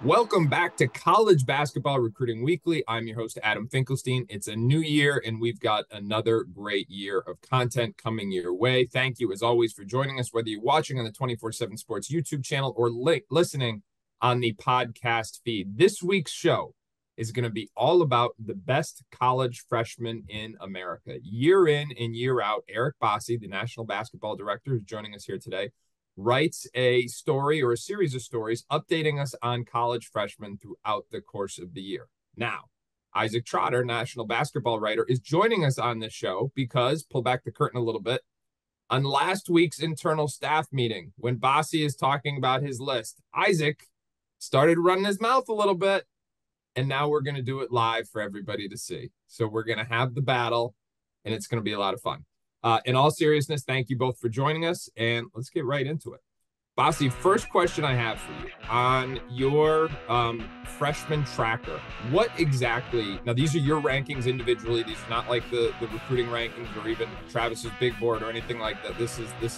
Welcome back to College Basketball Recruiting Weekly. I'm your host, Adam Finkelstein. It's a new year, and we've got another great year of content coming your way. Thank you, as always, for joining us, whether you're watching on the 24/7 Sports YouTube channel or listening on the podcast feed. This week's show is going to be all about the best college freshmen in America. Year in and year out, Eric Bossi, the National Basketball Director, who's joining us here today, writes a story or a series of stories updating us on college freshmen throughout the course of the year. Now, Isaac Trotter, national basketball writer, is joining us on this show because, pull back the curtain a little bit, on last week's internal staff meeting, when Bossi is talking about his list, Isaac started running his mouth a little bit, and now we're going to do it live for everybody to see. So we're going to have the battle, and it's going to be a lot of fun. In all seriousness, thank you both for joining us, and let's get right into it. Bossi, first question I have for you on your freshman tracker. What exactly, now these are your rankings individually. These are not like the recruiting rankings or even Travis's big board or anything like that. This is the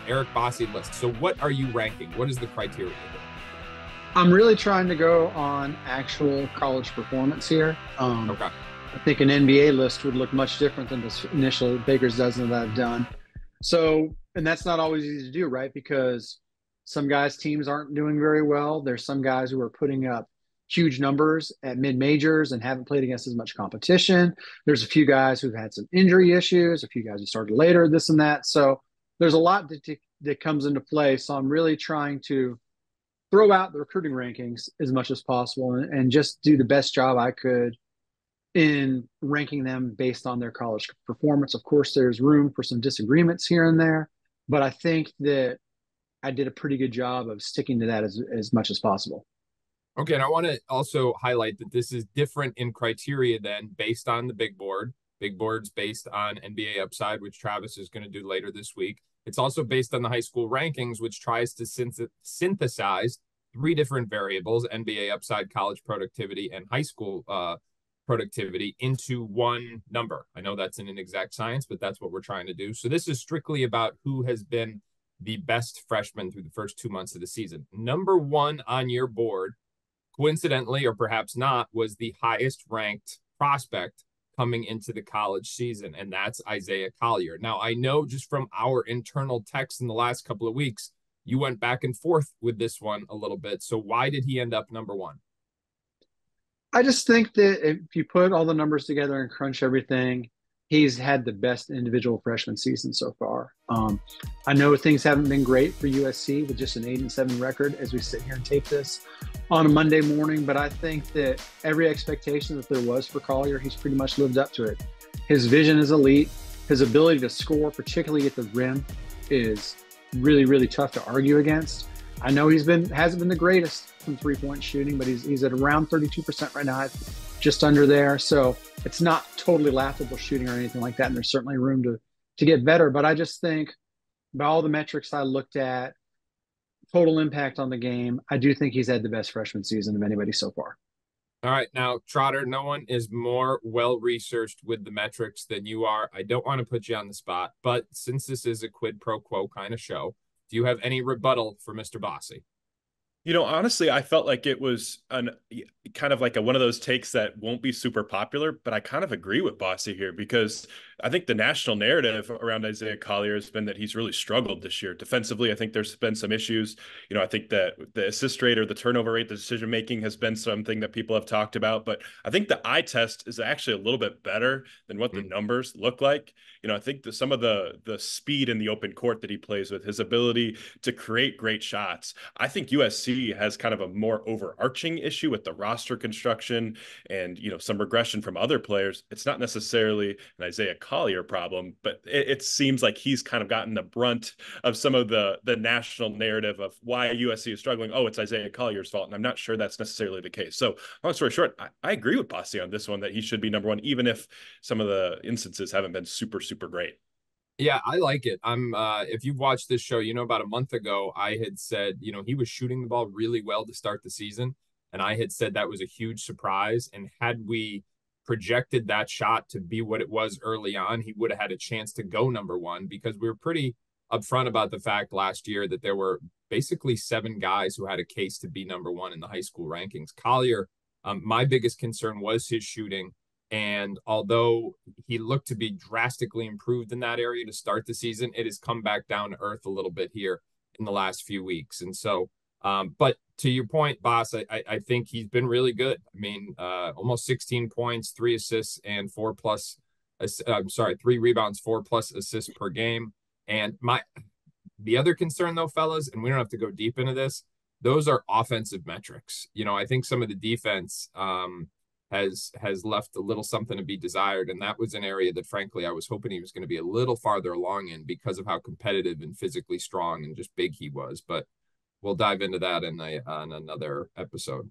Eric Bossi list. So what are you ranking? What is the criteria here? I'm really trying to go on actual college performance here. Okay. I think an NBA list would look much different than this initial Baker's dozen that I've done. So, and that's not always easy to do, right? Because some guys' teams aren't doing very well. There's some guys who are putting up huge numbers at mid-majors and haven't played against as much competition. There's a few guys who've had some injury issues, a few guys who started later, this and that. So there's a lot that comes into play. So I'm really trying to throw out the recruiting rankings as much as possible and just do the best job I could in ranking them based on their college performance. Of course, there's room for some disagreements here and there, but I think that I did a pretty good job of sticking to that as much as possible. Okay, and I want to also highlight that this is different in criteria than based on the big board. Big board's based on NBA Upside, which Travis is going to do later this week. It's also based on the high school rankings, which tries to synthesize three different variables: NBA Upside, college productivity, and high school productivity into one number. I know that's an inexact science, but that's what we're trying to do. So this is strictly about who has been the best freshman through the first 2 months of the season. Number one on your board, coincidentally, or perhaps not, was the highest ranked prospect coming into the college season, and that's Isaiah Collier. Now, I know just from our internal text in the last couple of weeks, you went back and forth with this one a little bit. So why did he end up number one? I just think that if you put all the numbers together and crunch everything, he's had the best individual freshman season so far. I know things haven't been great for USC with just an 8-7 record as we sit here and tape this on a Monday morning, but I think that every expectation that there was for Collier, he's pretty much lived up to it. His vision is elite. His ability to score, particularly at the rim, is really, really tough to argue against. I know hasn't been the greatest from three-point shooting, but he's at around 32% right now, just under there. So it's not totally laughable shooting or anything like that, and there's certainly room to get better. But I just think by all the metrics I looked at, total impact on the game, I do think he's had the best freshman season of anybody so far. All right, now, Trotter, no one is more well-researched with the metrics than you are. I don't want to put you on the spot, but since this is a quid pro quo kind of show, do you have any rebuttal for Mr. Bossi? Honestly, I felt like it was kind of like one of those takes that won't be super popular, but I kind of agree with Bossi here because I think the national narrative around Isaiah Collier has been that he's really struggled this year. Defensively, I think there's been some issues. I think that the assist rate or the turnover rate, the decision-making has been something that people have talked about, but I think the eye test is actually a little bit better than what the numbers look like. I think that some of the speed in the open court that he plays with, his ability to create great shots, I think USC has kind of a more overarching issue with the roster construction and, some regression from other players. It's not necessarily an Isaiah Collier problem, but it seems like he's kind of gotten the brunt of some of the national narrative of why USC is struggling. Oh, it's Isaiah Collier's fault. And I'm not sure that's necessarily the case. So long story short, I agree with Bossi on this one, that he should be number one, even if some of the instances haven't been super, super great. Yeah, I like it. If you've watched this show, about a month ago, I had said, he was shooting the ball really well to start the season. And I had said that was a huge surprise. And had we projected that shot to be what it was early on, he would have had a chance to go number one because we were pretty upfront about the fact last year that there were basically 7 guys who had a case to be number 1 in the high school rankings. Collier, my biggest concern was his shooting. And although he looked to be drastically improved in that area to start the season, it has come back down to earth a little bit here in the last few weeks. And so, but to your point, Boss, I think he's been really good. I mean, almost 16 points, 3 assists, and 3 rebounds, 4+ assists per game. And the other concern, though, fellas, and we don't have to go deep into this, those are offensive metrics. You know, I think some of the defense has left a little something to be desired, and that was an area that, frankly, I was hoping he was going to be a little farther along in because of how competitive and physically strong and just big he was. But we'll dive into that on another episode.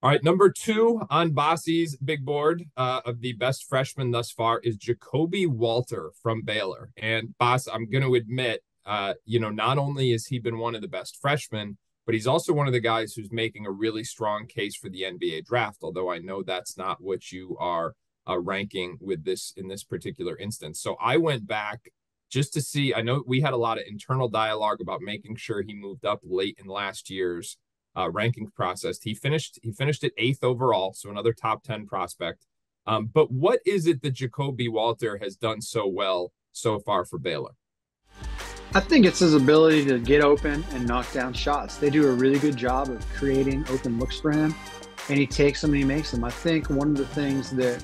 All right, number 2 on Bossi's big board of the best freshman thus far is Jacoby Walter from Baylor. And Boss, I'm going to admit, not only has he been one of the best freshmen, but he's also one of the guys who's making a really strong case for the NBA draft, although I know that's not what you are ranking with this in this particular instance. So I went back just to see. I know we had a lot of internal dialogue about making sure he moved up late in last year's ranking process. He finished at 8th overall, so another top 10 prospect. But what is it that Jacoby Walter has done so well so far for Baylor? I think it's his ability to get open and knock down shots. They do a really good job of creating open looks for him, and he takes them and he makes them. I think one of the things that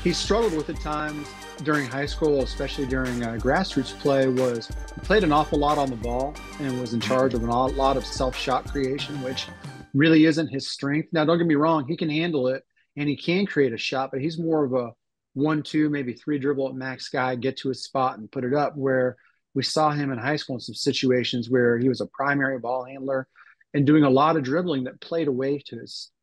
he struggled with at times during high school, especially during grassroots play, was he played an awful lot on the ball and was in charge of a lot of self-shot creation, which really isn't his strength. Now, don't get me wrong, he can handle it and he can create a shot, but he's more of a 1-2, maybe 3 dribble at max guy, get to his spot and put it up, where we saw him in high school in some situations where he was a primary ball handler and doing a lot of dribbling that played away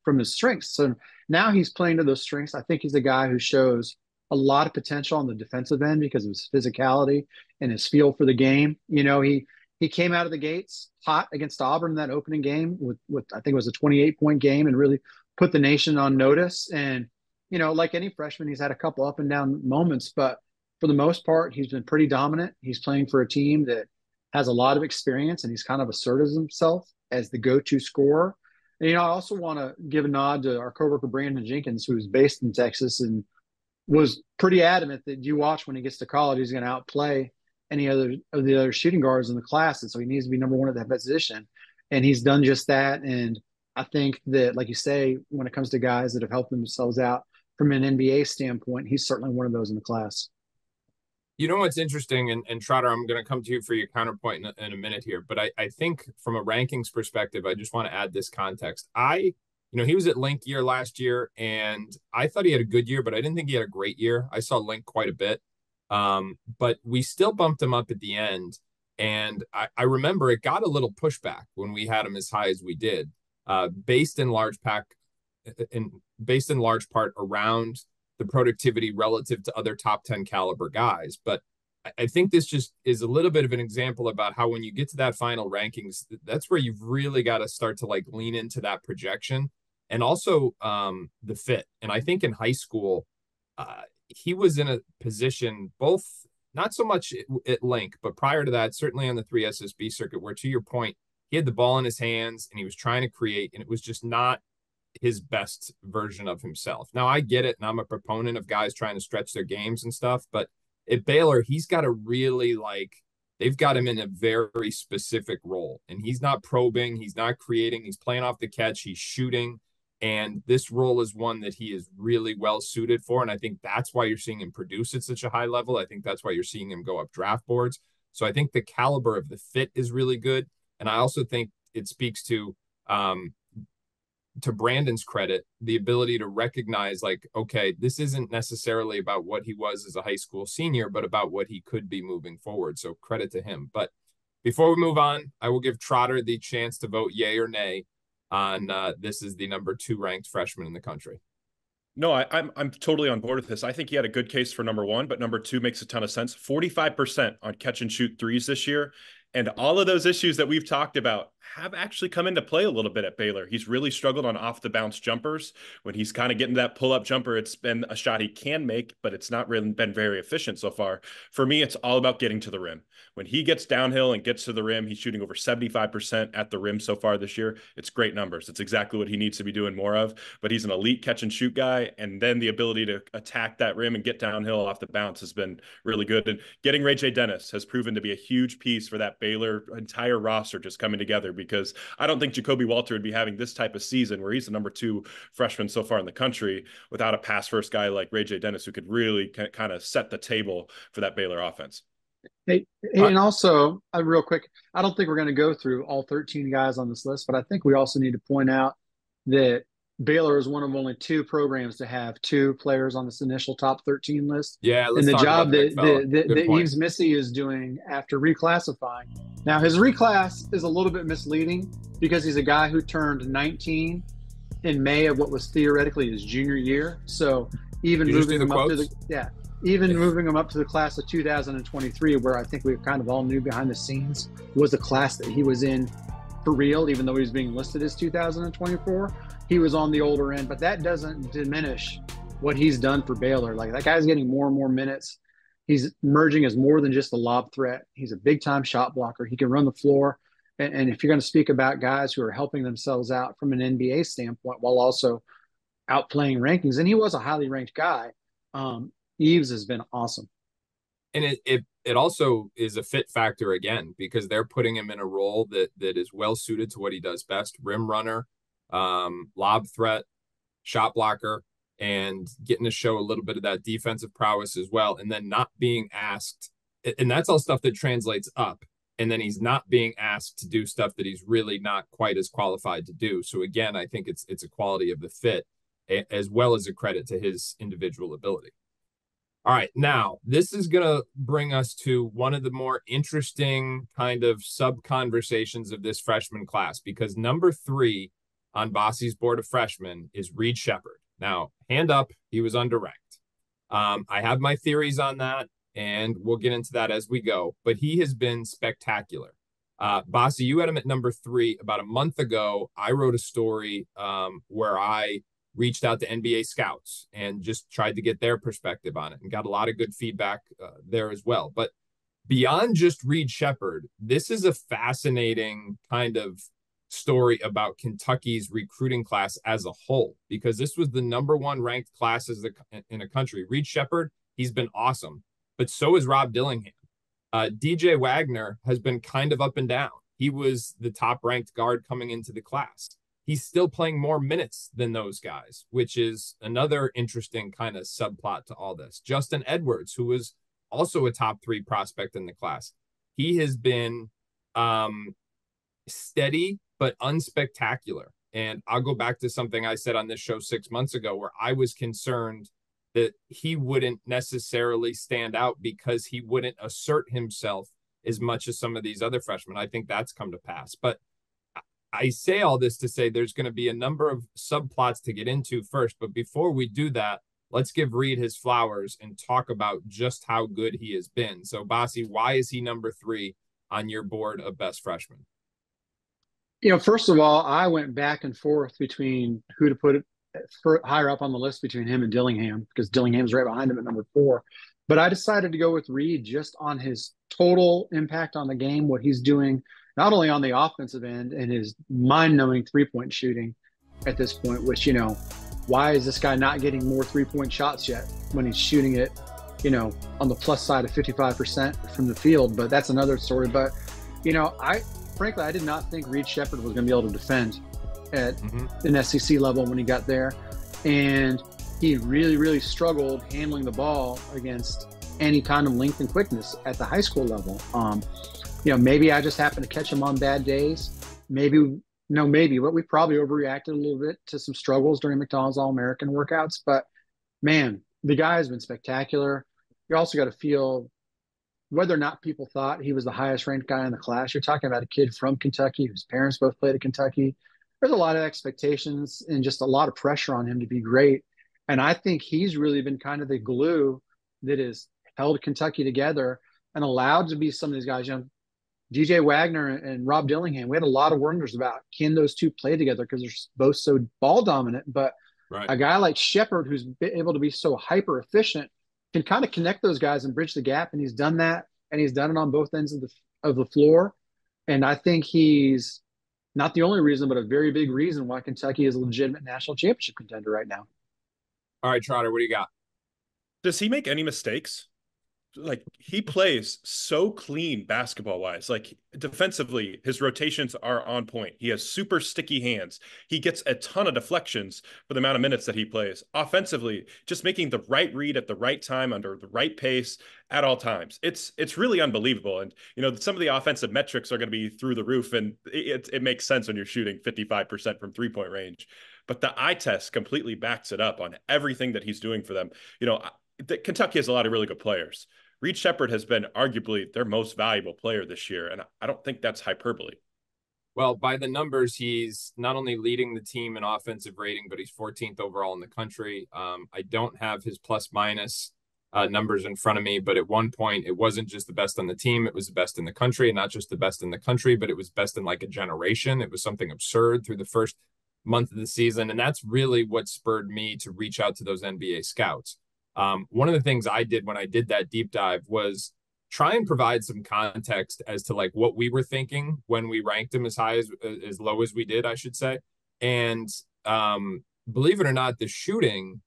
from his strengths. So now he's playing to those strengths. I think he's a guy who shows a lot of potential on the defensive end because of his physicality and his feel for the game. You know, he came out of the gates hot against Auburn in that opening game with I think it was a 28-point game, and really put the nation on notice. And, you know, like any freshman, he's had a couple up and down moments, but for the most part, he's been pretty dominant. He's playing for a team that has a lot of experience, and he's kind of asserted himself as the go-to scorer. And, you know, I also want to give a nod to our coworker, Brandon Jenkins, who's based in Texas and was pretty adamant that you watch when he gets to college, he's going to outplay any other of the other shooting guards in the class. And so he needs to be number 1 at that position. And he's done just that. And I think that, like you say, when it comes to guys that have helped themselves out from an NBA standpoint, he's certainly one of those in the class. You know what's interesting, and Trotter, I'm going to come to you for your counterpoint in a minute here, but I think from a rankings perspective, I just want to add this context. He was at Link year last year, and I thought he had a good year, but I didn't think he had a great year. I saw Link quite a bit, but we still bumped him up at the end, and I remember it got a little pushback when we had him as high as we did, based in large part around the productivity relative to other top 10 caliber guys. But I think this just is a little bit of an example about how when you get to that final rankings, that's where you've really got to start to like lean into that projection and also the fit. And I think in high school, he was in a position both not so much at Link, but prior to that, certainly on the 3SSB circuit, where to your point, he had the ball in his hands and he was trying to create, and it was just not his best version of himself. Now I get it, and I'm a proponent of guys trying to stretch their games and stuff, but at Baylor, he's got to really they've got him in a very specific role, and he's not probing, he's not creating, he's playing off the catch, he's shooting, and this role is one that he is really well suited for, and I think that's why you're seeing him produce at such a high level. I think that's why you're seeing him go up draft boards. So I think the caliber of the fit is really good, and I also think it speaks to Brandon's credit, the ability to recognize okay, this isn't necessarily about what he was as a high school senior, but about what he could be moving forward. So credit to him. But before we move on, I will give Trotter the chance to vote yay or nay on this is the number 2 ranked freshman in the country. No, I'm totally on board with this. I think he had a good case for number 1, but number 2 makes a ton of sense. 45% on catch and shoot threes this year. And all of those issues that we've talked about have actually come into play a little bit at Baylor. He's really struggled on off the bounce jumpers. When he's kind of getting that pull up jumper, it's been a shot he can make, but it's not really been very efficient so far. For me, it's all about getting to the rim. When he gets downhill and gets to the rim, he's shooting over 75% at the rim so far this year. It's great numbers. It's exactly what he needs to be doing more of, but he's an elite catch and shoot guy. And then the ability to attack that rim and get downhill off the bounce has been really good. And getting Ray J. Dennis has proven to be a huge piece for that Baylor entire roster just coming together, because I don't think Jacoby Walter would be having this type of season where he's the #2 freshman so far in the country without a pass first guy like Ray J. Dennis, who could really kind of set the table for that Baylor offense. Hey, and also, real quick, I don't think we're going to go through all 13 guys on this list, but I think we also need to point out that Baylor is one of only 2 programs to have 2 players on this initial top 13 list. Yeah, and the job that point. Yves Missy is doing after reclassifying. Now, his reclass is a little bit misleading because he's a guy who turned 19 in May of what was theoretically his junior year. So even moving him up to moving him up to the class of 2023, where I think we kind of all knew behind the scenes was the class that he was in for real, even though he was being listed as 2024. He was on the older end, but that doesn't diminish what he's done for Baylor. Like, that guy's getting more and more minutes. He's emerging as more than just a lob threat. He's a big-time shot blocker. He can run the floor. And if you're going to speak about guys who are helping themselves out from an NBA standpoint while also outplaying rankings, and he was a highly ranked guy, Yves has been awesome. And it also is a fit factor again, because they're putting him in a role that is well suited to what he does best: rim runner, lob threat, shot blocker, and getting to show a little bit of that defensive prowess as well. And then not being asked, and that's all stuff that translates up. And then he's not being asked to do stuff that he's really not quite as qualified to do. So again, I think it's a quality of the fit as well as a credit to his individual ability. All right, now this is going to bring us to one of the more interesting kind of sub-conversations of this freshman class, because number 3 on Bossi's board of freshmen is Reed Sheppard. Now, hand up, he was underranked. I have my theories on that, and we'll get into that as we go, but he has been spectacular. Bossi, you had him at number 3 about a month ago. I wrote a story where I reached out to NBA scouts and just tried to get their perspective on it, and got a lot of good feedback there as well. But beyond just Reed Sheppard, this is a fascinating kind of story about Kentucky's recruiting class as a whole, because this was the #1 ranked class in the country. Reed Sheppard, he's been awesome, but so is Rob Dillingham. DJ Wagner has been kind of up and down. He was the top ranked guard coming into the class. He's still playing more minutes than those guys, which is another interesting kind of subplot to all this. Justin Edwards, who was also a top 3 prospect in the class, he has been steady but unspectacular. And I'll go back to something I said on this show 6 months ago, where I was concerned that he wouldn't necessarily stand out because he wouldn't assert himself as much as some of these other freshmen. I think that's come to pass. But I say all this to say there's going to be a number of subplots to get into first. But before we do that, let's give Reed his flowers and talk about just how good he has been. So, Bossi, why is he number 3 on your board of best freshmen? First of all, I went back and forth between who to put higher up on the list between him and Dillingham, because Dillingham's right behind him at number 4. But I decided to go with Reed just on his total impact on the game, what he's doing not only on the offensive end and his mind-numbing three-point shooting at this point, which, why is this guy not getting more three-point shots yet when he's shooting it, on the plus side of 55% from the field? But that's another story. But, frankly, I did not think Reed Sheppard was going to be able to defend at an SEC level when he got there. And he really, really struggled handling the ball against any kind of length and quickness at the high school level. Maybe I just happened to catch him on bad days. Maybe, but we probably overreacted a little bit to some struggles during McDonald's All-American workouts. But, man, the guy has been spectacular. You also got to feel whether or not people thought he was the highest ranked guy in the class. You're talking about a kid from Kentucky whose parents both played at Kentucky. There's a lot of expectations and just a lot of pressure on him to be great. And I think he's really been kind of the glue that has held Kentucky together and allowed to be some of these guys, DJ Wagner and Rob Dillingham. We had a lot of wonders about can those two play together because they're both so ball dominant. But Right. a guy like Sheppard, who's able to be so hyper efficient, can kind of connect those guys and bridge the gap. And he's done that, and he's done it on both ends of the floor. And I think he's not the only reason, but a very big reason why Kentucky is a legitimate national championship contender right now. All right, Trotter, what do you got? Does he make any mistakes? Like, he plays so clean basketball wise. Like, defensively, his rotations are on point. He has super sticky hands. He gets a ton of deflections for the amount of minutes that he plays. Offensively, just making the right read at the right time under the right pace at all times. It's really unbelievable. And some of the offensive metrics are going to be through the roof, and it makes sense when you're shooting 55% from 3-point range. But the eye test completely backs it up on everything that he's doing for them. Kentucky has a lot of really good players. Reed Sheppard has been arguably their most valuable player this year, and I don't think that's hyperbole. Well, by the numbers, he's not only leading the team in offensive rating, but he's 14th overall in the country. I don't have his plus minus numbers in front of me, but at one point, it wasn't just the best on the team. It was the best in the country, and not just the best in the country, but it was best in like a generation. It was something absurd through the first month of the season, and that's really what spurred me to reach out to those NBA scouts. One of the things I did when I did that deep dive was try and provide some context as to like what we were thinking when we ranked him as high as low as we did, I should say. And believe it or not, the shooting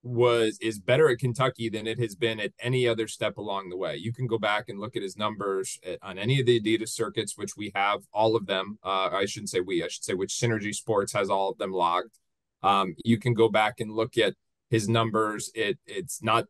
is better at Kentucky than it has been at any other step along the way. You can go back and look at his numbers on any of the Adidas circuits, which we have all of them. I should say which Synergy Sports has all of them logged. You can go back and look at his numbers. It's not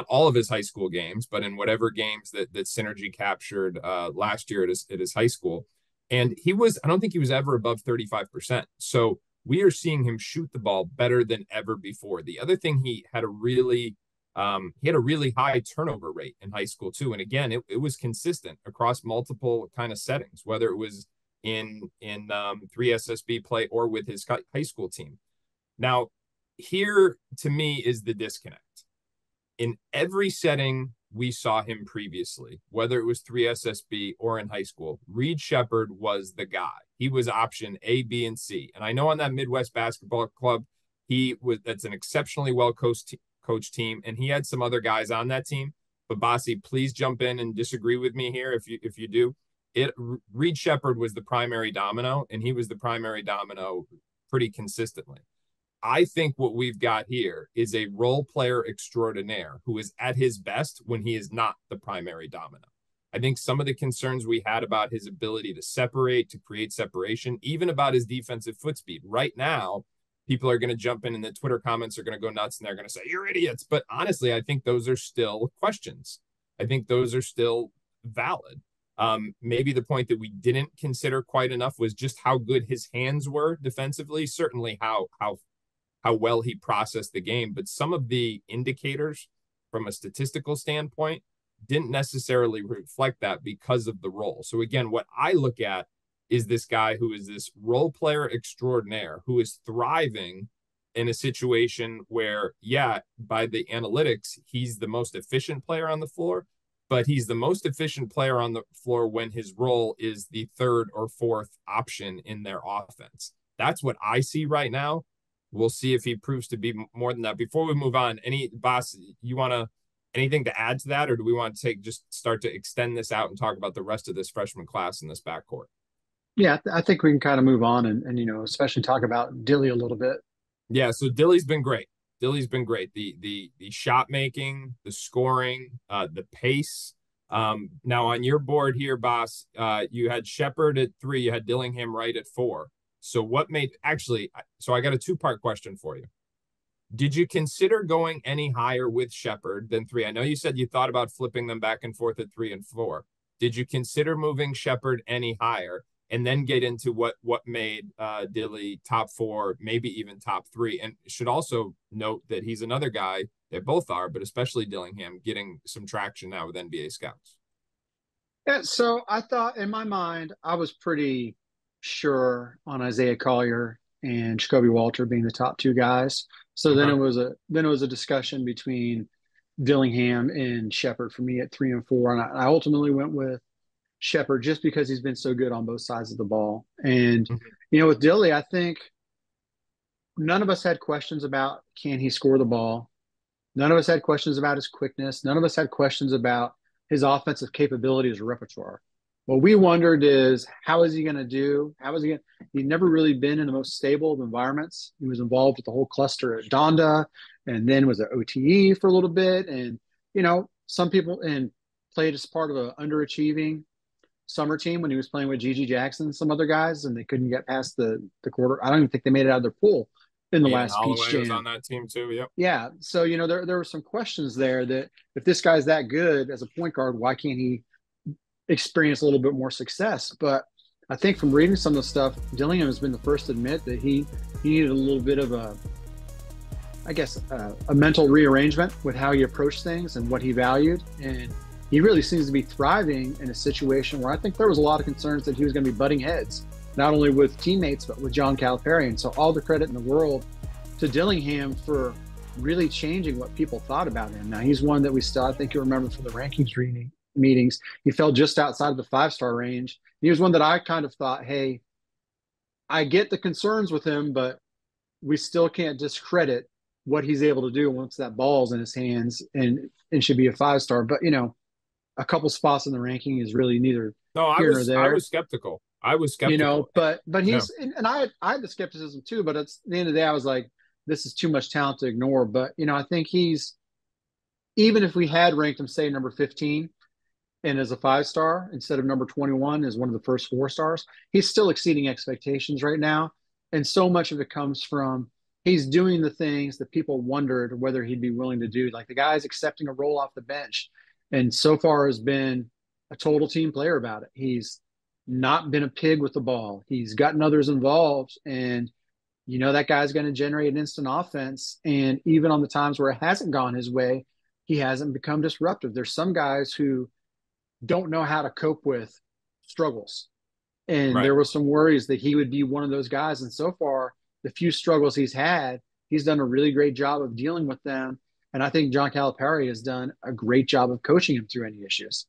all of his high school games, but in whatever games that Synergy captured last year at his high school. And I don't think he was ever above 35%. So we are seeing him shoot the ball better than ever before. The other thing, he had a really high turnover rate in high school too. And again, it was consistent across multiple kind of settings, whether it was in 3SSB play or with his high school team. Now, here to me is the disconnect. In every setting we saw him previously, whether it was 3SSB or in high school, Reed Sheppard was the guy. He was option A, B, and C. And I know on that Midwest Basketball Club, that's an exceptionally well-coached team, and he had some other guys on that team. But Bossi, please jump in and disagree with me here if you do. Reed Sheppard was the primary domino, and he was the primary domino pretty consistently. I think what we've got here is a role player extraordinaire who is at his best when he is not the primary domino. I think some of the concerns we had about his ability to separate, to create separation, even about his defensive foot speed. Right now, people are going to jump in and the Twitter comments are going to go nuts and they're going to say, you're idiots. But honestly, I think those are still questions. I think those are still valid. Maybe the point that we didn't consider quite enough was just how good his hands were defensively, certainly how well he processed the game. But some of the indicators from a statistical standpoint didn't necessarily reflect that because of the role. So again, what I look at is this guy who is this role player extraordinaire who is thriving in a situation where, yeah, by the analytics, he's the most efficient player on the floor, but he's the most efficient player on the floor when his role is the third or fourth option in their offense. That's what I see right now. We'll see if he proves to be more than that. Before we move on, anything to add to that, or do we want to start to extend this out and talk about the rest of this freshman class in this backcourt? Yeah, I think we can kind of move on and especially talk about Dilly a little bit. Yeah, so Dilly's been great. The shot making, the scoring, the pace. Now on your board here, Boss, you had Sheppard at 3, you had Dillingham right at 4. So I got a 2-part question for you. Did you consider going any higher with Sheppard than 3? I know you said you thought about flipping them back and forth at 3 and 4. Did you consider moving Sheppard any higher and then get into what made Dilly top 4, maybe even top 3? And should also note that he's another guy, they both are, but especially Dillingham, getting some traction now with NBA scouts. Yeah, so I thought in my mind, I was pretty sure on Isaiah Collier and Jacoby Walter being the top 2 guys. So then it was a discussion between Dillingham and Sheppard for me at 3 and 4, and I ultimately went with Sheppard just because he's been so good on both sides of the ball. And, Mhm. with Dilly, I think none of us had questions about can he score the ball. None of us had questions about his quickness. None of us had questions about his offensive capabilities or repertoire. What we wondered is how is he going to do? How is he going to? He'd never really been in the most stable of environments. He was involved with the whole cluster at Donda and then was at OTE for a little bit. And, some people and played as part of an underachieving summer team when he was playing with Gigi Jackson and some other guys, and they couldn't get past the quarter. I don't even think they made it out of their pool in the Ian last Peach Holloway was on Jam. that team too. Yep. Yeah. So, there were some questions there that if this guy's that good as a point guard, why can't he experience a little bit more success? But I think from reading some of the stuff, Dillingham has been the first to admit that he needed a little bit of a mental rearrangement with how he approached things and what he valued. And he really seems to be thriving in a situation where I think there was a lot of concerns that he was going to be butting heads, not only with teammates, but with John Calipari. And so all the credit in the world to Dillingham for really changing what people thought about him. Now, he's one that we still, I think you remember from the rankings meetings, he fell just outside of the 5-star range. He was one that I kind of thought, hey, I get the concerns with him, but we still can't discredit what he's able to do once that ball's in his hands and should be a 5-star. But, a couple spots in the ranking is really neither No, here nor I there. was skeptical. I was skeptical. But Yeah. he's and I had the skepticism too. But at the end of the day, I was like, this is too much talent to ignore. But I think he's even if we had ranked him say number 15 and as a 5-star instead of number 21 as one of the first 4 stars, he's still exceeding expectations right now. And so much of it comes from he's doing the things that people wondered whether he'd be willing to do. Like the guy's accepting a role off the bench and so far has been a total team player about it. He's not been a pig with the ball. He's gotten others involved, and that guy's going to generate an instant offense. And even on the times where it hasn't gone his way, he hasn't become disruptive. There's some guys who don't know how to cope with struggles, and Right. there was some worries that he would be one of those guys. And so far, the few struggles he's had, he's done a really great job of dealing with them. And I think John Calipari has done a great job of coaching him through any issues.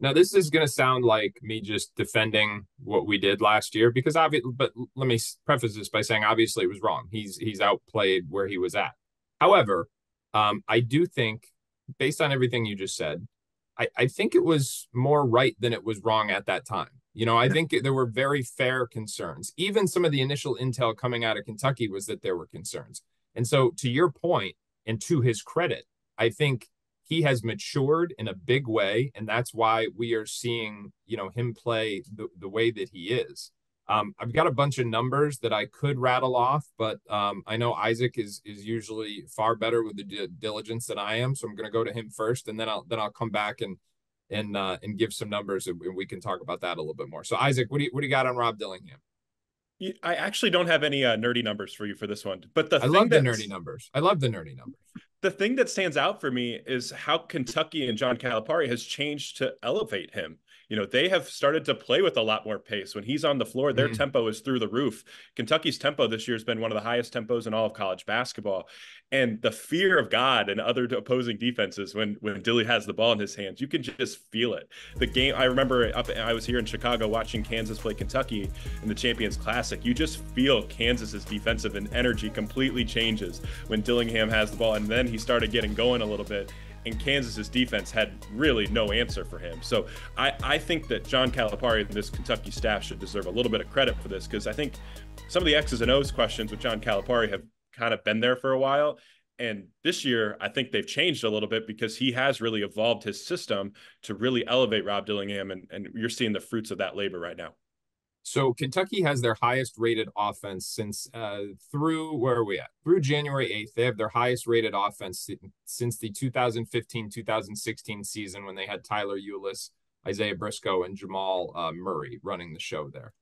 Now, this is going to sound like me just defending what we did last year because but let me preface this by saying obviously it was wrong. He's outplayed where he was at. However, I do think, based on everything you just said, I think it was more right than it was wrong at that time. I think there were very fair concerns. Even some of the initial intel coming out of Kentucky was that there were concerns. And so, to your point, and to his credit, I think he has matured in a big way, and that's why we are seeing him play the way that he is. I've got a bunch of numbers that I could rattle off, but I know Isaac is usually far better with the diligence than I am, so I'm going to go to him first, and then I'll come back and give some numbers, and we can talk about that a little bit more. So Isaac, what do you got on Rob Dillingham? I actually don't have any nerdy numbers for you for this one, but I love the nerdy numbers. I love the nerdy numbers. The thing that stands out for me is how Kentucky and John Calipari has changed to elevate him. They have started to play with a lot more pace. When he's on the floor, their tempo is through the roof. Kentucky's tempo this year has been one of the highest tempos in all of college basketball. And the fear of God and other opposing defenses when Dilly has the ball in his hands, you can just feel it. The game, I remember I was here in Chicago watching Kansas play Kentucky in the Champions Classic. You just feel Kansas's defensive and energy completely changes when Dillingham has the ball. And then he started getting going a little bit. And Kansas's defense had really no answer for him. So I think that John Calipari and this Kentucky staff should deserve a little bit of credit for this, because I think some of the X's and O's questions with John Calipari have kind of been there for a while. And this year, I think they've changed a little bit because he has really evolved his system to really elevate Rob Dillingham. And you're seeing the fruits of that labor right now. So Kentucky has their highest rated offense since through where are we at? Through January 8th. They have their highest rated offense since the 2015-2016 season when they had Tyler Ulis, Isaiah Briscoe, and Jamal Murray running the show there.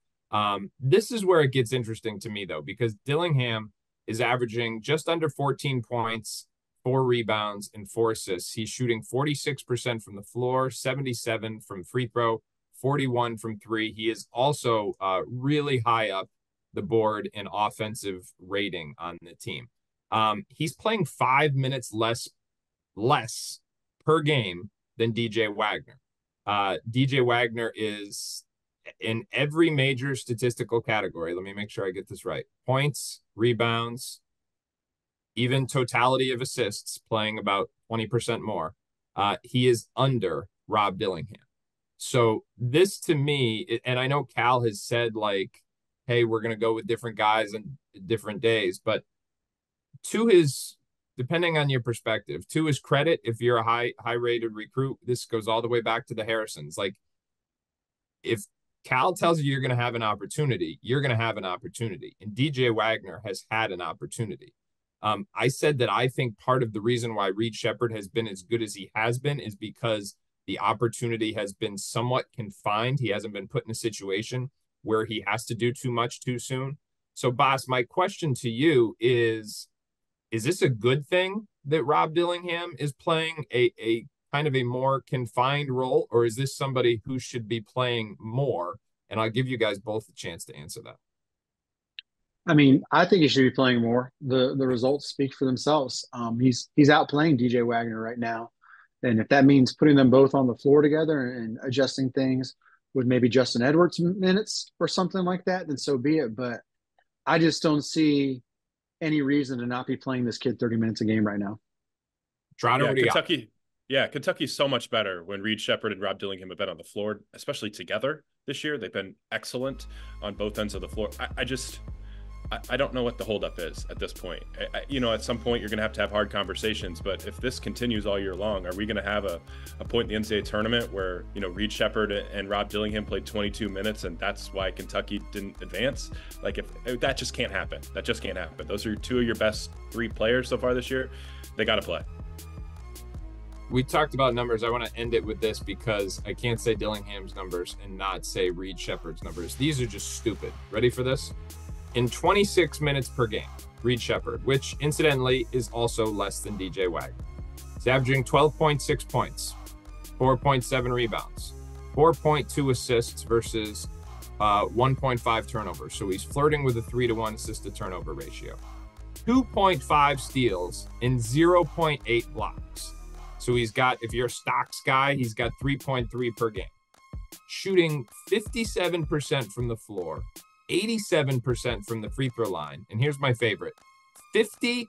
This is where it gets interesting to me, though, because Dillingham is averaging just under 14 points, 4 rebounds, and 4 assists. He's shooting 46% from the floor, 77% from free throw, 41 from 3. He is also really high up the board in offensive rating on the team. He's playing 5 minutes less per game than DJ Wagner. DJ Wagner is in every major statistical category. Let me make sure I get this right. Points, rebounds, even totality of assists, playing about 20% more. He is under Rob Dillingham. So this to me, and I know Cal has said like, hey, we're going to go with different guys and different days, but to his, depending on your perspective, to his credit, if you're a high rated recruit, this goes all the way back to the Harrisons. Like, if Cal tells you you're going to have an opportunity, you're going to have an opportunity. And DJ Wagner has had an opportunity. I said that I think part of the reason why Reed Sheppard has been as good as he has been is because the opportunity has been somewhat confined. He hasn't been put in a situation where he has to do too much too soon. So, Boss, my question to you is this a good thing that Rob Dillingham is playing a kind of a more confined role, or is this somebody who should be playing more? And I'll give you guys both a chance to answer that. I mean, I think he should be playing more. The results speak for themselves. He's outplaying DJ Wagner right now. And if that means putting them both on the floor together and adjusting things with maybe Justin Edwards minutes or something like that, then so be it. But I just don't see any reason to not be playing this kid 30 minutes a game right now. Trotter, Kentucky's so much better when Reed Sheppard and Rob Dillingham have been on the floor, especially together this year. They've been excellent on both ends of the floor. I don't know what the holdup is at this point. At some point you're going to have hard conversations, but if this continues all year long, are we going to have a point in the NCAA tournament where, Reed Sheppard and Rob Dillingham played 22 minutes and that's why Kentucky didn't advance? Like, if that just can't happen. That just can't happen. Those are two of your best three players so far this year. They got to play. We talked about numbers. I want to end it with this because I can't say Dillingham's numbers and not say Reed Sheppard's numbers. These are just stupid. Ready for this? In 26 minutes per game, Reed Sheppard, which incidentally is also less than DJ Wagner, he's averaging 12.6 points, 4.7 rebounds, 4.2 assists versus 1.5 turnovers. So he's flirting with a 3-to-1 assist to turnover ratio. 2.5 steals and 0.8 blocks. So he's got, if you're a stocks guy, he's got 3.3 per game. Shooting 57% from the floor, 87% from the free throw line. And here's my favorite, 55%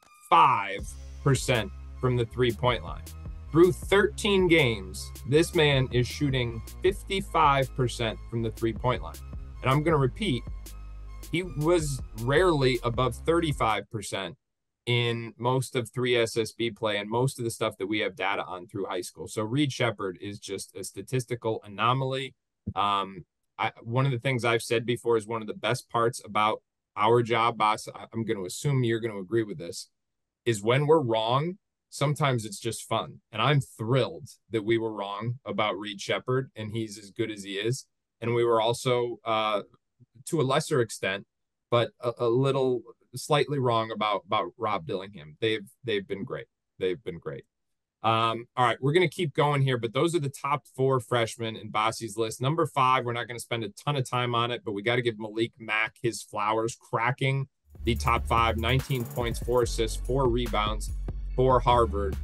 from the three-point line. Through 13 games, this man is shooting 55% from the three-point line. And I'm going to repeat, he was rarely above 35% in most of 3SSB play and most of the stuff that we have data on through high school. So Reed Sheppard is just a statistical anomaly. One of the things I've said before is one of the best parts about our job, Boss, I'm going to assume you're going to agree with this, is when we're wrong, sometimes it's just fun. And I'm thrilled that we were wrong about Reed Sheppard and he's as good as he is. And we were also, to a lesser extent, but a little slightly wrong about Rob Dillingham. They've been great. They've been great. All right, we're going to keep going here, but those are the top 4 freshmen in Bossi's list. Number 5, we're not going to spend a ton of time on it, but we got to give Malik Mack his flowers, cracking the top 5, 19 points, 4 assists, 4 rebounds for Harvard.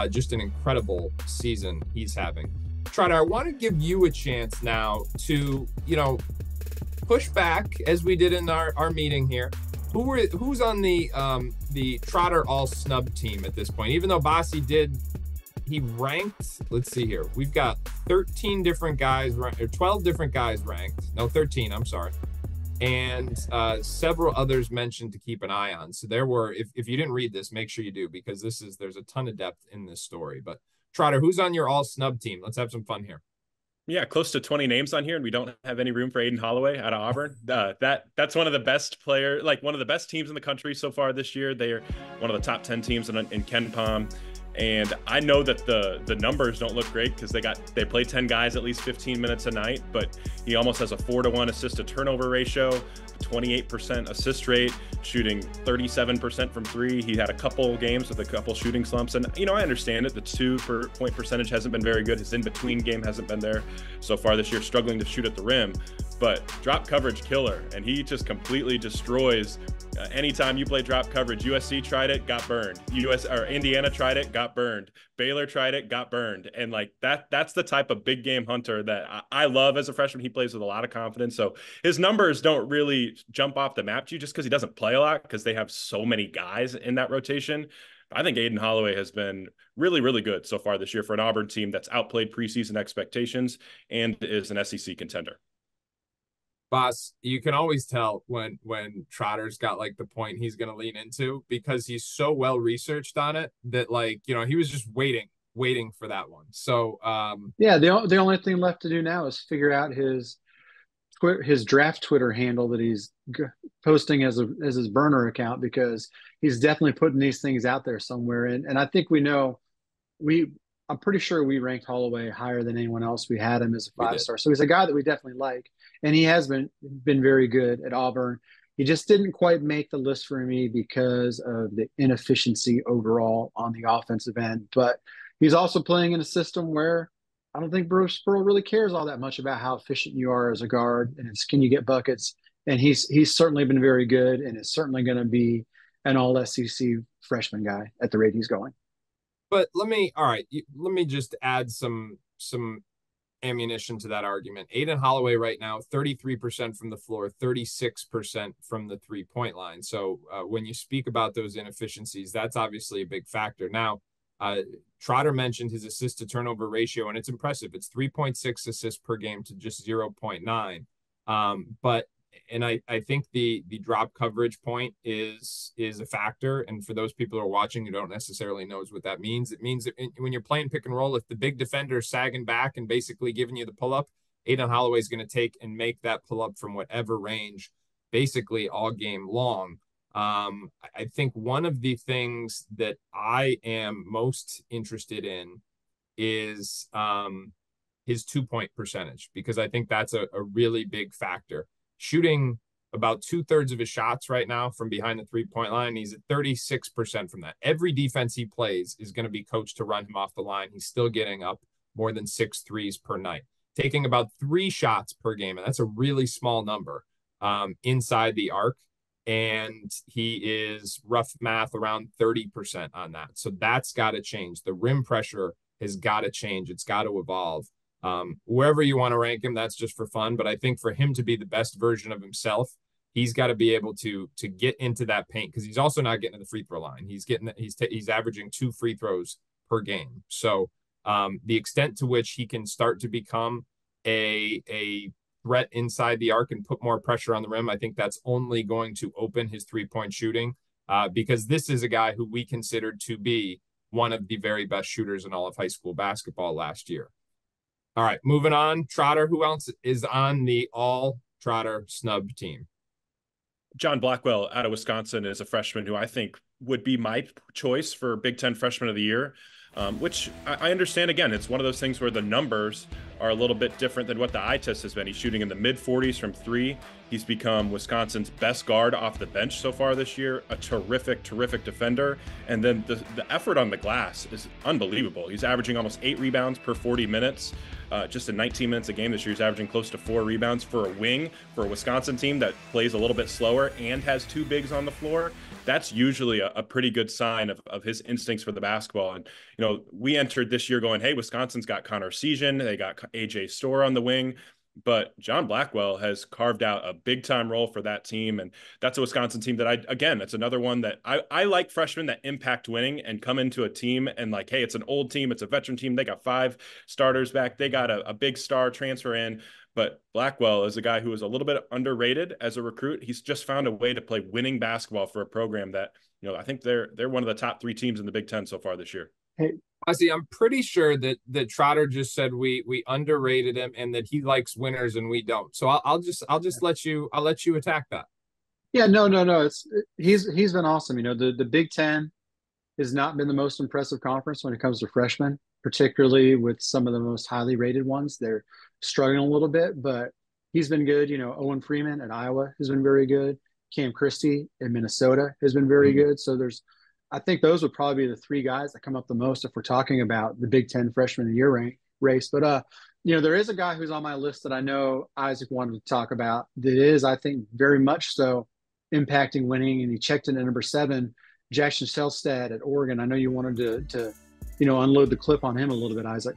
Just an incredible season he's having. Trotter, I want to give you a chance now to, push back as we did in our meeting here. Who's on the Trotter all snub team at this point? Even though Bossi he ranked, let's see here. We've got 13 different guys, or 12 different guys ranked. No, 13, I'm sorry. And several others mentioned to keep an eye on. So there were, if you didn't read this, make sure you do, because there's a ton of depth in this story. But Trotter, who's on your all snub team? Let's have some fun here. Yeah, close to 20 names on here, and we don't have any room for Aiden Holloway out of Auburn. That's one of the best players, like one of the best teams in the country so far this year. They are one of the top 10 teams in KenPom. And I know that the numbers don't look great because they play 10 guys at least 15 minutes a night, but he almost has a 4-to-1 assist to turnover ratio, 28% assist rate, shooting 37% from 3. He had a couple games with a couple shooting slumps, and I understand it. The 2-point percentage hasn't been very good. His in-between game hasn't been there so far this year, struggling to shoot at the rim. but drop coverage killer, and he just completely destroys. Anytime you play drop coverage, USC tried it, got burned. Indiana tried it, got burned. Baylor tried it, got burned. And like that's the type of big game hunter that I love as a freshman. He plays with a lot of confidence. So his numbers don't really jump off the map to you just because he doesn't play a lot, because they have so many guys in that rotation. I think Aiden Holloway has been really, really good so far this year for an Auburn team that's outplayed preseason expectations and is an SEC contender. Boss, you can always tell when Trotter's got like the point he's going to lean into, because he's so well researched on it that, like, you know, he was just waiting for that one. So yeah, the only thing left to do now is figure out his draft Twitter handle that he's posting as his burner account, because he's definitely putting these things out there somewhere. And I think I'm pretty sure we ranked Holloway higher than anyone else. We had him as a 5-star. So he's a guy that we definitely like. And he has been very good at Auburn. He just didn't quite make the list for me because of the inefficiency overall on the offensive end. But he's also playing in a system where I don't think Bruce Pearl really cares all that much about how efficient you are as a guard, and it's can you get buckets. And he's certainly been very good, and is certainly going to be an all SEC freshman guy at the rate he's going. But let me just add some ammunition to that argument. Aiden Holloway right now, 33% from the floor, 36% from the 3-point line. So when you speak about those inefficiencies, that's obviously a big factor. Now, Trotter mentioned his assist to turnover ratio, and it's impressive. It's 3.6 assists per game to just 0.9. And I think the drop coverage point is a factor. And for those people who are watching who don't necessarily know what that means, it means that when you're playing pick and roll, if the big defender is sagging back and basically giving you the pull up, Aiden Holloway is going to take and make that pull up from whatever range, basically all game long. I think one of the things that I am most interested in is his 2-point percentage, because I think that's a really big factor. Shooting about 2/3 of his shots right now from behind the 3-point line. He's at 36% from that. Every defense he plays is going to be coached to run him off the line. He's still getting up more than 6 threes per night, taking about 3 shots per game. And that's a really small number inside the arc. And he is, rough math, around 30% on that. So that's got to change. The rim pressure has got to change. It's got to evolve. Wherever you want to rank him, that's just for fun. But I think for him to be the best version of himself, he's got to be able to get into that paint, because he's also not getting to the free throw line. He's averaging 2 free throws per game. So the extent to which he can start to become a threat inside the arc and put more pressure on the rim, I think that's only going to open his 3-point shooting, because this is a guy who we considered to be one of the very best shooters in all of high school basketball last year. All right, moving on. Trotter, who else is on the all Trotter snub team? John Blackwell out of Wisconsin is a freshman who I think would be my choice for Big Ten Freshman of the Year, which I understand. Again, it's one of those things where the numbers are a little bit different than what the eye test has been. He's shooting in the mid-40s from 3. He's become Wisconsin's best guard off the bench so far this year, a terrific defender. And then the effort on the glass is unbelievable. He's averaging almost 8 rebounds per 40 minutes. Just in 19 minutes a game this year, he's averaging close to 4 rebounds for a wing for a Wisconsin team that plays a little bit slower and has 2 bigs on the floor. That's usually a pretty good sign of his instincts for the basketball. And, you know, we entered this year going, hey, Wisconsin's got Connor Season, they got AJ Storr on the wing. But John Blackwell has carved out a big-time role for that team, and that's a Wisconsin team that that's another one that I like freshmen that impact winning and come into a team and like, hey, it's an old team, it's a veteran team, they got 5 starters back, they got a big star transfer in, but Blackwell is a guy who is a little bit underrated as a recruit. He's just found a way to play winning basketball for a program that, you know, I think they're one of the top 3 teams in the Big Ten so far this year. Hey, Bossi, I'm pretty sure that Trotter just said we underrated him and that he likes winners and we don't. So I'll just let you attack that. Yeah, no. He's been awesome. You know, the Big Ten has not been the most impressive conference when it comes to freshmen, particularly with some of the most highly rated ones. They're struggling a little bit, but he's been good. You know, Owen Freeman at Iowa has been very good. Cam Christie in Minnesota has been very good. So I think those would probably be the 3 guys that come up the most if we're talking about the Big Ten Freshman of the Year race. But there is a guy who's on my list that I know Isaac wanted to talk about that is, I think, very much so impacting winning, and he checked in at number 7, Jackson Shelstad at Oregon. I know you wanted to unload the clip on him a little bit, Isaac.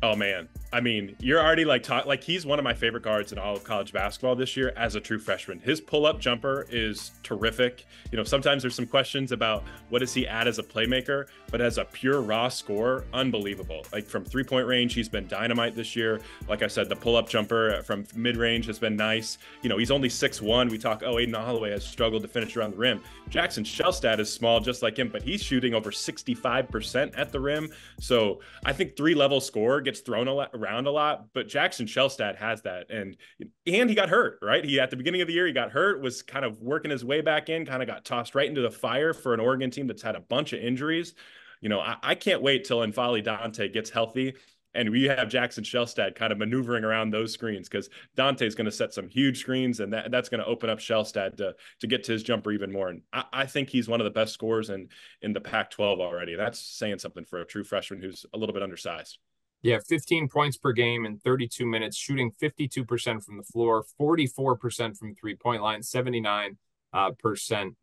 Oh man, I mean, you're already like he's one of my favorite guards in all of college basketball this year as a true freshman. His pull-up jumper is terrific. Sometimes there's some questions about what does he add as a playmaker, but as a pure raw scorer, unbelievable. Like from 3-point range, he's been dynamite this year. Like I said, the pull-up jumper from mid-range has been nice. He's only 6'1". We talk, Aiden Holloway has struggled to finish around the rim. Jackson Shelstad is small just like him, but he's shooting over 65% at the rim. So I think 3-level scorer gets thrown around a lot, but Jackson Shelstad has that. And he got hurt, right? At the beginning of the year, he got hurt, was kind of working his way back in, kind of got tossed right into the fire for an Oregon team that's had a bunch of injuries. I can't wait till N'Faly Dante gets healthy and we have Jackson Shelstad kind of maneuvering around those screens, because Dante's going to set some huge screens, and that's going to open up Shelstad to get to his jumper even more. And I think he's one of the best scorers in the Pac-12 already. That's saying something for a true freshman who's a little bit undersized. Yeah, 15 points per game in 32 minutes, shooting 52% from the floor, 44% from three-point line, 79%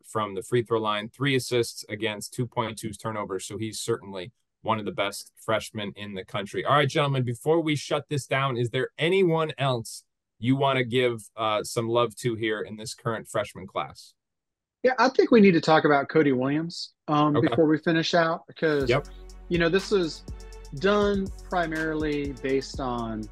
from the free throw line, 3 assists against 2.2 turnovers. So he's certainly one of the best freshmen in the country. All right, gentlemen, before we shut this down, is there anyone else you want to give some love to here in this current freshman class? Yeah, I think we need to talk about Cody Williams before we finish out, because, this is done primarily based on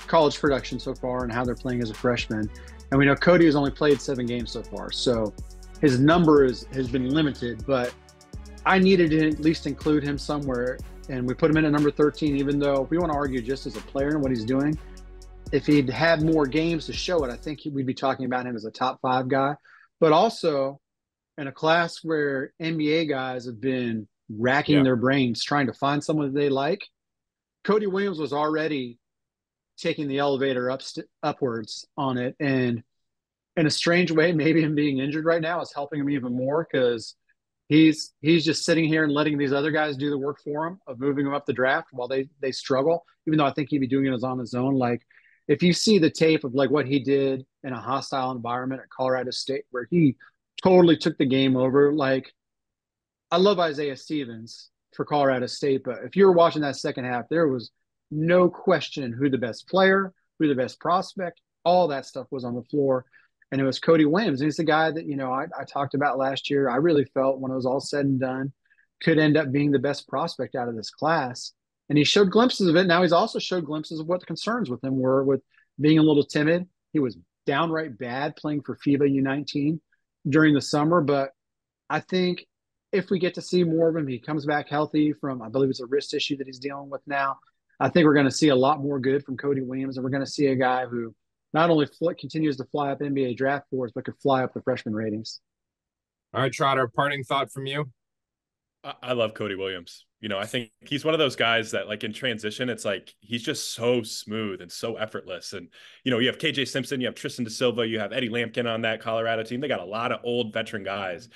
college production so far and how they're playing as a freshman. And we know Cody has only played 7 games so far, so his number has been limited, but I needed to at least include him somewhere, and we put him in at number 13, even though if we want to argue just as a player and what he's doing, if he'd had more games to show it, I think we'd be talking about him as a top 5 guy. But also in a class where NBA guys have been racking their brains trying to find someone that they like, Cody Williams was already taking the elevator upwards on it. And in a strange way, maybe him being injured right now is helping him even more, because he's just sitting here and letting these other guys do the work for him of moving him up the draft while they struggle, even though I think he'd be doing it on his own. Like, if you see the tape of like what he did in a hostile environment at Colorado State, where he totally took the game over, like, I love Isaiah Stevens for Colorado State, but if you were watching that second half, there was no question who the best player, who the best prospect, all that stuff was on the floor. And it was Cody Williams. And he's the guy that, I talked about last year. I really felt when it was all said and done, could end up being the best prospect out of this class. And he showed glimpses of it. Now he's also showed glimpses of what the concerns with him were, with being a little timid. He was downright bad playing for FIBA U19 during the summer. But I think if we get to see more of him, he comes back healthy from, I believe it's a wrist issue that he's dealing with now. I think we're going to see a lot more good from Cody Williams, and we're going to see a guy who not only continues to fly up NBA draft boards, but could fly up the freshman ratings. All right, Trotter, parting thought from you? I love Cody Williams. I think he's one of those guys that, like, in transition, it's like he's just so smooth and so effortless. And, you have KJ Simpson, you have Tristan Da Silva, you have Eddie Lampkin on that Colorado team. They got a lot of old veteran guys.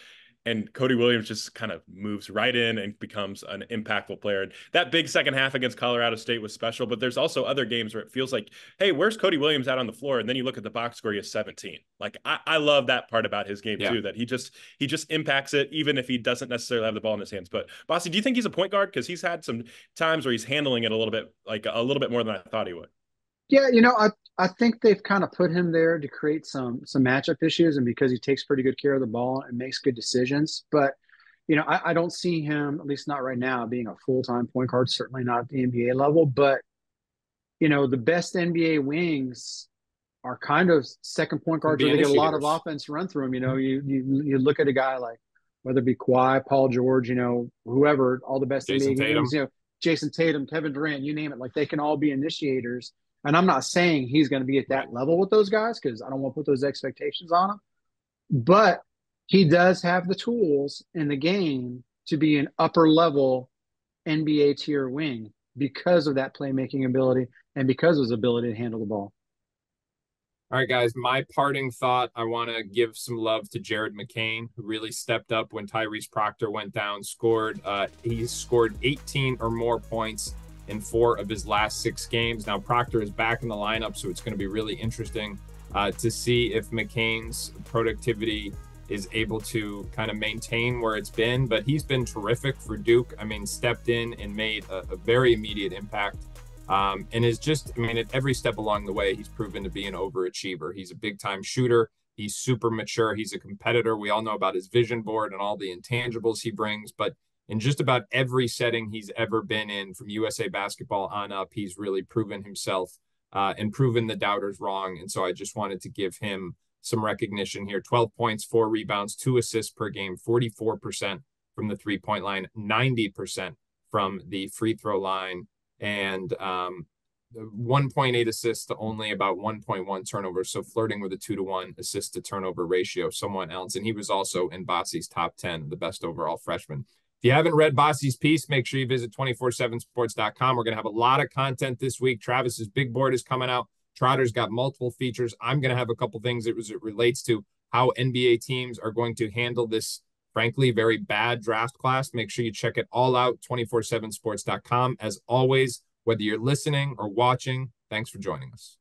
And Cody Williams just kind of moves right in and becomes an impactful player. And that big second half against Colorado State was special, but there's also other games where it feels like, hey, where's Cody Williams out on the floor? And then you look at the box score, he has 17. Like, I love that part about his game too, that he just impacts it, even if he doesn't necessarily have the ball in his hands. But Bossi, do you think he's a point guard? Because he's had some times where he's handling it a little bit more than I thought he would. Yeah, I think they've kind of put him there to create some matchup issues, and because he takes pretty good care of the ball and makes good decisions. But, I don't see him, at least not right now, being a full-time point guard, certainly not at the NBA level. But, the best NBA wings are kind of second point guards where they get a lot of offense run through them. You look at a guy like, whether it be Kawhi, Paul George, whoever, all the best Jason NBA wings, Jason Tatum, Kevin Durant, you name it. Like, they can all be initiators. And I'm not saying he's going to be at that level with those guys, because I don't want to put those expectations on him. But he does have the tools in the game to be an upper-level NBA tier wing because of that playmaking ability and because of his ability to handle the ball. All right, guys, my parting thought, I want to give some love to Jared McCain, who really stepped up when Tyrese Proctor went down, he scored 18 or more points in 4 of his last 6 games. Now, Proctor is back in the lineup, so it's going to be really interesting to see if McCain's productivity is able to kind of maintain where it's been. But he's been terrific for Duke. I mean, stepped in and made a very immediate impact. And is just, I mean, at every step along the way, he's proven to be an overachiever. He's a big-time shooter. He's super mature. He's a competitor. We all know about his vision board and all the intangibles he brings. But in just about every setting he's ever been in, from USA Basketball on up, he's really proven himself and proven the doubters wrong. And so I just wanted to give him some recognition here. 12 points, 4 rebounds, 2 assists per game, 44% from the three-point line, 90% from the free throw line, and 1.8 assists to only about 1.1 turnovers. So flirting with a 2-to-1 assist to turnover ratio, someone else. And he was also in Bossi's top 10, the best overall freshman. If you haven't read Bossi's piece, make sure you visit 247sports.com. We're going to have a lot of content this week. Travis's big board is coming out. Trotter's got multiple features. I'm going to have a couple things as it relates to how NBA teams are going to handle this, frankly, very bad draft class. Make sure you check it all out, 247sports.com. As always, whether you're listening or watching, thanks for joining us.